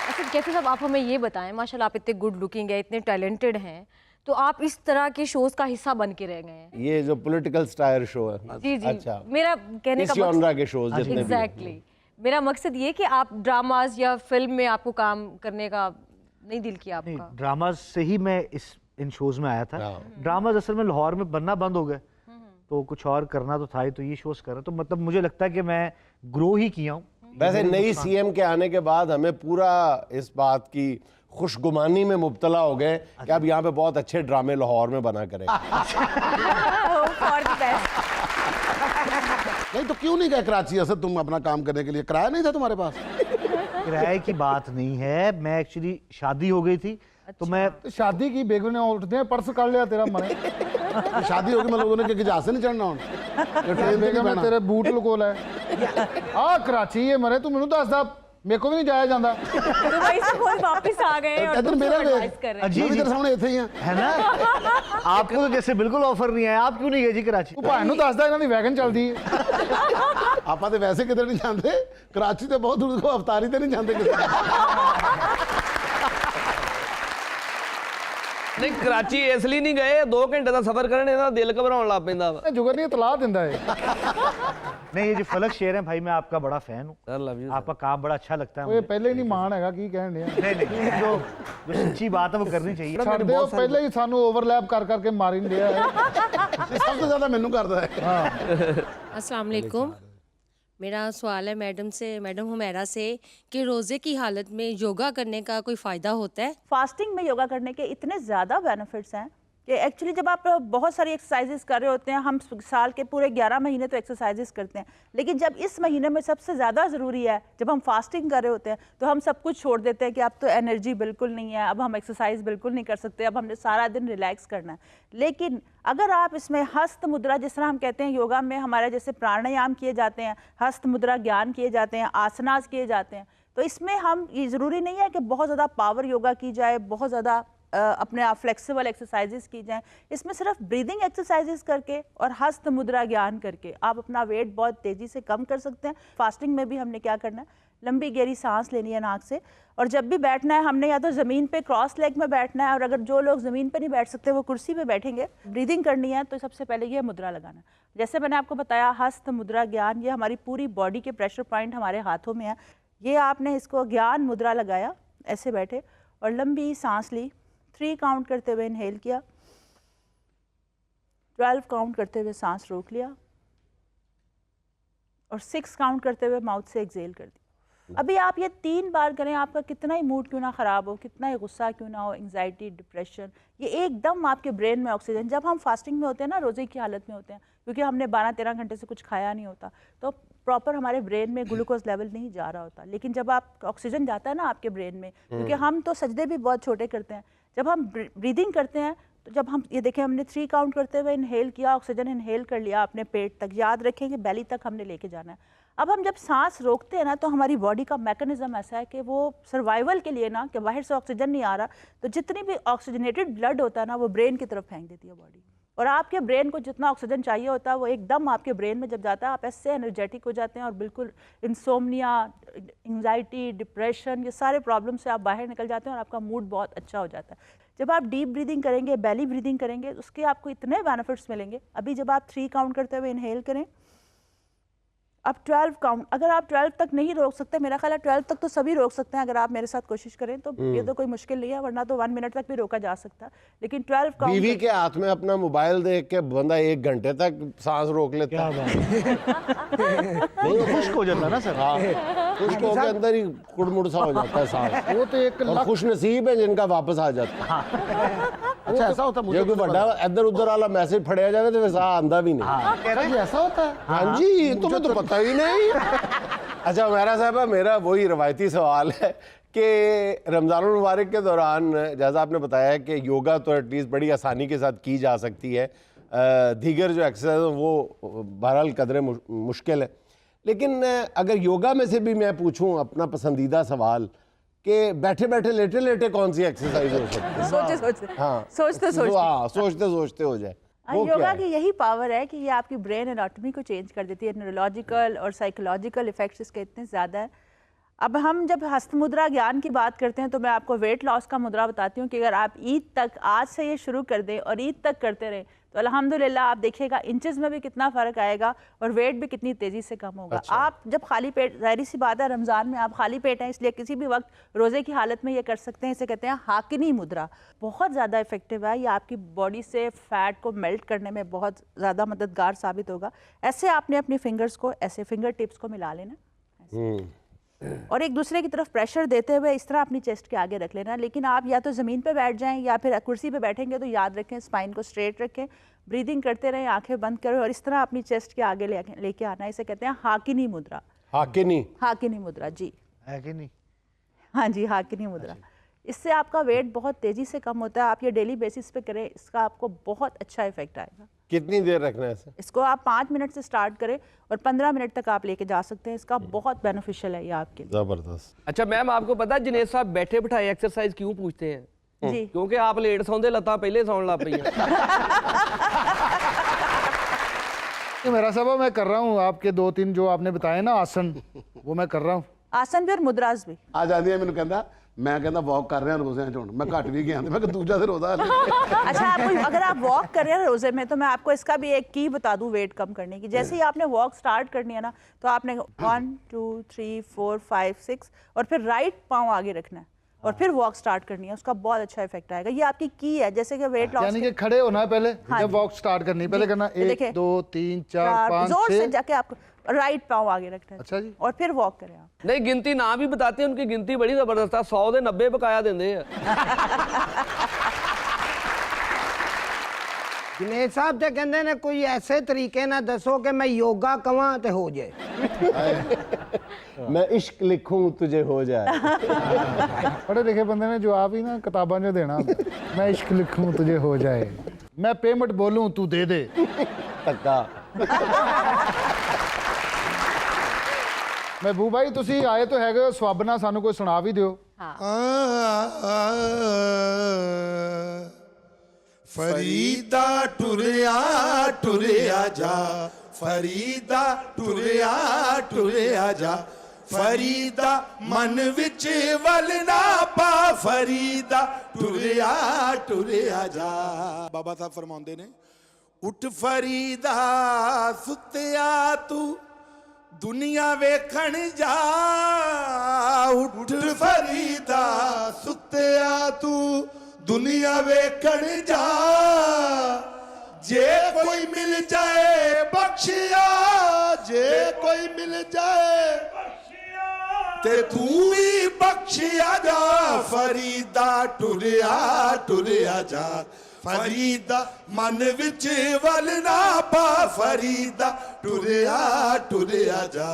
अच्छा कैसे साहब, आप हमें ये बताएं, माशाल्लाह आप इतने गुड लुकिंग है, इतने टैलेंटेड हैं, तो आप इस तरह के शोज का हिस्सा बन के रह गए हैं। ये जो पॉलिटिकल स्टायर शो है, जी जी, अच्छा, मेरा कहने का जॉनरा के शोज जितने भी हैं। एग्जैक्टली मेरा मकसद ये कि आप ड्रामाज या फिल्म में आपको काम करने का नहीं दिल किया नहीं, आपका? ड्रामाज से ही मैं इन शोज में आया था। ड्रामाज असल में लाहौर में बनना बंद हो गए, तो कुछ और करना तो था ही, तो ये शोज कर रहा, तो मतलब मुझे लगता है कि मैं ग्रो ही किया हूँ। वैसे नई सीएम के आने के बाद हमें पूरा इस बात की खुशगुमानी में मुब्तला हो गए कि अब यहाँ पे बहुत अच्छे ड्रामे लाहौर में बना करें। नहीं तो क्यों नहीं गए कराची असद तुम अपना काम करने के लिए? किराया नहीं था तुम्हारे पास? किराए की बात नहीं है, मैं एक्चुअली शादी हो गई थी, तो मैं शादी की बेगम ने उठते हैं पर्स कर लिया तेरा मने। तो शादी होगी मैं लोगों ने कि जहाज से नहीं चढ़ना बेगम ने हूँ तेरे बूट लुकोल है आ कराची ये मरे तू मैनू दसदा मेरे को भी नहीं जाया जाता। दुबई से खुद वापस आ गए और इधर मेरा एडवाइस कर रहे हैं। जी, तेरे सामने इतने ही हैं है ना। आपको तो जैसे बिल्कुल ऑफर नहीं आया, आप क्यों नहीं गए जी कराची? तू भाई नू दसदा इन्हां दी वैगन चलदी है। आप तो वैसे किधर नहीं जानते, कराची तो बहुत दूर को अवतारी तो नहीं जानते किधर। नहीं कराची इसलिए नहीं गए, 2 घंटे का सफर करने का दिल घबराने लग पैंदा वा। जुगर नहीं तलाह दिंदा है। नहीं, ये जो फलक शेर है भाई, मैं आपका बड़ा फैन हूँ, सर लव यू। आपका काम बड़ा अच्छा लगता है ओए मुझे। पहले ही नहीं मान हैगा की कहण दिया। नहीं, जो सच्ची बात है वो करनी चाहिए। छੱਡ ਦਿਓ पहले ही सानू ओवरलैप कर करके मार ही दिया है। सबसे ज्यादा मैनू करता है। अस्सलाम वालेकुम। मेरा सवाल है मैडम से, मैडम हुमैरा से, कि रोज़े की हालत में योगा करने का कोई फ़ायदा होता है? फास्टिंग में योगा करने के इतने ज़्यादा बेनिफिट्स हैं कि एक्चुअली जब आप बहुत सारी एक्सरसाइजेस कर रहे होते हैं, हम साल के पूरे 11 महीने तो एक्सरसाइजेस करते हैं, लेकिन जब इस महीने में सबसे ज़्यादा ज़रूरी है, जब हम फास्टिंग कर रहे होते हैं, तो हम सब कुछ छोड़ देते हैं कि अब तो एनर्जी बिल्कुल नहीं है, अब हम एक्सरसाइज बिल्कुल नहीं कर सकते, अब हमने सारा दिन रिलैक्स करना है। लेकिन अगर आप इसमें हस्त मुद्रा, जिस तरह हम कहते हैं योगा में हमारे जैसे प्राणायाम किए जाते हैं, हस्त मुद्रा ज्ञान किए जाते हैं, आसनास किए जाते हैं, तो इसमें हम ये ज़रूरी नहीं है कि बहुत ज़्यादा पावर योगा की जाए, बहुत ज़्यादा अपने आप फ्लेक्सिबल एक्सरसाइजेस की जाएं। इसमें सिर्फ ब्रीदिंग एक्सरसाइजेस करके और हस्त मुद्रा ज्ञान करके आप अपना वेट बहुत तेज़ी से कम कर सकते हैं। फास्टिंग में भी हमने क्या करना है, लंबी गहरी सांस लेनी है नाक से, और जब भी बैठना है हमने या तो ज़मीन पे क्रॉस लेग में बैठना है, और अगर जो लोग ज़मीन पे नहीं बैठ सकते वो कुर्सी पे बैठेंगे। ब्रीदिंग करनी है तो सबसे पहले ये मुद्रा लगाना। जैसे मैंने आपको बताया हस्त मुद्रा ज्ञान, ये हमारी पूरी बॉडी के प्रेशर पॉइंट हमारे हाथों में है। ये आपने इसको ज्ञान मुद्रा लगाया, ऐसे बैठे और लंबी सांस ली, 3 काउंट करते हुए इनहेल किया, 12 काउंट करते हुए सांस रोक लिया, और 6 काउंट करते हुए माउथ से एक्सेल कर दी। अभी आप ये 3 बार करें, आपका कितना ही मूड क्यों ना ख़राब हो, कितना ही गुस्सा क्यों ना हो, एंग्जाइटी, डिप्रेशन, ये एकदम आपके ब्रेन में ऑक्सीजन, जब हम फास्टिंग में होते हैं ना, रोज़े की हालत में होते हैं, क्योंकि हमने 12-13 घंटे से कुछ खाया नहीं होता, तो प्रॉपर हमारे ब्रेन में ग्लूकोज लेवल नहीं जा रहा होता। लेकिन जब आप ऑक्सीजन जाता है ना आपके ब्रेन में, क्योंकि हम तो सजदे भी बहुत छोटे करते हैं, जब हम ब्रीदिंग करते हैं, तो जब हम ये देखें हमने 3 काउंट करते हुए इनहेल किया, ऑक्सीजन इनहेल कर लिया अपने पेट तक, याद रखें कि बेली तक हमने लेके जाना है। अब हम जब सांस रोकते हैं ना, तो हमारी बॉडी का मैकेनिज्म ऐसा है कि वो सर्वाइवल के लिए ना, कि बाहर से ऑक्सीजन नहीं आ रहा, तो जितनी भी ऑक्सीजनेटेड ब्लड होता है ना, वो ब्रेन की तरफ फेंक देती है बॉडी, और आपके ब्रेन को जितना ऑक्सीजन चाहिए होता है वो एकदम आपके ब्रेन में जब जाता है, आप ऐसे एनर्जेटिक हो जाते हैं, और बिल्कुल इंसोम्निया, एंग्जाइटी, डिप्रेशन, ये सारे प्रॉब्लम से आप बाहर निकल जाते हैं और आपका मूड बहुत अच्छा हो जाता है। जब आप डीप ब्रीदिंग करेंगे, बेली ब्रीदिंग करेंगे, उसके आपको इतने बेनिफिट्स मिलेंगे। अभी जब आप 3 काउंट करते हुए इनहेल करें, अब 12 काउंट, अगर आप 12 तक नहीं रोक सकते, मेरा ख्याल है 12 तक तो सभी रोक सकते हैं, अगर आप मेरे साथ कोशिश करें तो ये तो कोई मुश्किल नहीं है, वरना तो 1 मिनट तक भी रोका जा सकता है, लेकिन 12 काउंट। बीवी के हाथ में अपना मोबाइल देख के बंदा 1 घंटे तक सांस रोक लेता है। नहीं, वो खुश्क हो जाता है ना सर। हाँ, खुश्क होकर अंदर ही कुड़मुड़ सा हो जाता है सांस। वो तो एक और खुश नसीब है जिनका वापस आ जाता है। अच्छा ऐसा होता है? जो कोई बड़ा इधर उधर वाला मैसेज फड़िया जाए तो वैसा आंदा भी नहीं। कह रहा है ऐसा होता है। हाँ जी, तुम्हें तो पता ही नहीं। अच्छा मेरा साहब, मेरा वही रवायती सवाल है कि रमज़ान मुबारक के दौरान, जैसा आपने बताया कि योगा तो एटलीस्ट बड़ी आसानी के साथ की जा सकती है, दीगर जो एक्सरसाइज वो बहरहाल कदरे मुश्किल है, लेकिन अगर योगा में से भी मैं पूछूं अपना पसंदीदा सवाल कि बैठे बैठे लेटे लेटे कौन सी एक्सरसाइज हो सकती है? सोचते सोचते, हाँ, सोचते सोचते, हाँ, सोचते सोचते हो जाए। वो क्या योगा है? की यही पावर है कि ये आपकी ब्रेन एनाटॉमी को चेंज कर देती है। न्यूरोलॉजिकल और साइकोलॉजिकल इफेक्ट्स इसके इतने ज़्यादा है। अब हम जब हस्त मुद्रा ज्ञान की बात करते हैं तो मैं आपको वेट लॉस का मुद्रा बताती हूँ कि अगर आप ईद तक आज से ये शुरू कर दें और ईद तक करते रहें तो अल्हम्दुलिल्लाह आप देखिएगा इंचेस में भी कितना फ़र्क आएगा और वेट भी कितनी तेज़ी से कम होगा। आप जब खाली पेट, जाहिर सी बात है रमज़ान में आप खाली पेट हैं, इसलिए किसी भी वक्त रोज़े की हालत में ये कर सकते हैं। इसे कहते हैं हाकिनी मुद्रा। बहुत ज़्यादा इफेक्टिव है, ये आपकी बॉडी से फ़ैट को मेल्ट करने में बहुत ज़्यादा मददगार साबित होगा। ऐसे आपने अपने फिंगर्स को ऐसे फिंगर टिप्स को मिला लेना और एक दूसरे की तरफ प्रेशर देते हुए इस तरह अपनी चेस्ट के आगे रख लेना। लेकिन आप या तो ज़मीन पे बैठ जाएं या फिर कुर्सी पे बैठेंगे तो याद रखें स्पाइन को स्ट्रेट रखें, ब्रीदिंग करते रहें, आंखें बंद करें और इस तरह अपनी चेस्ट के आगे लेके आना। इसे कहते हैं हाकिनी मुद्रा। हाकिनी मुद्रा जी, है कि नहीं? हाँ जी, हाकिनी मुद्रा। इससे आपका वेट बहुत तेज़ी से कम होता है। आप ये डेली बेसिस पे करें, इसका आपको बहुत अच्छा इफेक्ट आएगा। कितनी देर रखना है इसे? इसको आप 5 मिनट से स्टार्ट करें और 15 मिनट तक आप लेके जा सकते हैं। इसका बहुत बेनिफिशियल है ये आपके लिए। जबरदस्त। अच्छा मैम, आपको पता है जुनेद साहब बैठे बिठाए एक्सरसाइज क्यों पूछते हैं? जी, क्योंकि आप लेट सौंदे, लत्तां पहले सौन लग पई तो मेरा साहब मैं कर रहा हूँ आपके 2-3 जो आपने बताए ना आसन, वो मैं कर रहा हूँ। आसन भी और मुद्रास भी। आ जाती है मैंने कहता मैं कहता वॉक कर रहा रोज़े च हुण मैं घट भी गया मैं दूजा से रोज़ा अच्छा, आपको अगर आप वॉक कर रहे हैं रोजे में तो मैं आपको इसका भी एक की बता दूं वेट कम करने की। जैसे ही आपने वॉक स्टार्ट करनी है ना तो आपने 1 2 3 4 5 6 और फिर राइट पाँव आगे रखना है और फिर वॉक स्टार्ट करनी है। उसका बहुत अच्छा इफेक्ट आएगा। ये आपकी की है। जैसे कि वेट लॉस यानी कि खड़े होना है पहले, जब वॉक स्टार्ट करनी है पहले करना 1 2 3 4 5 जोर से 6। जाके आपको राइट पाँव आगे रखना है। अच्छा जी। और फिर वॉक करें आप। नहीं, गिनती ना भी बताते हैं, उनकी गिनती बड़ी जबरदस्त है। 100 ਦੇ 90 ਬਕਾਇਆ ਦਿੰਦੇ ਆ। जुनेद साहब तो कहते ने कोई ऐसे तरीके ना दसो कि मैं योगा कवां ते हो जाए। मैं इश्क लिखूं तुझे हो जाए। पढ़े लिखे बंदे ने जवाब ही ना किताबां जो देना होंदा। मैं इश्क लिखूं तुझे हो जाए, मैं पेमेंट बोलूं तू दे दे। तक्का। महबूब भाई तुसी आए तो हैगे हो, स्वब ना सानू कोई सुना भी दियो। फरीदा टुरिया टुरिया जा, फरीदा टुरिया टुरिया जा, फरीदा मन विच वल ना पा, फरीदा टुरिया टुरिया जा। बाबा साहब फरमाते ने उठ फरीदा सुत्या तू दुनिया वेखण जा, उठ फरीदा सुत्या तू दुनिया वेखण जा, जे कोई मिल जाए बख्शिया, जे कोई मिल जाए ते तू भी बख्शिया जा, फरीदा टुरिया टुरिया जा, फरीदा मन विच वल ना पा, फरीदा टुरिया टुरिया जा।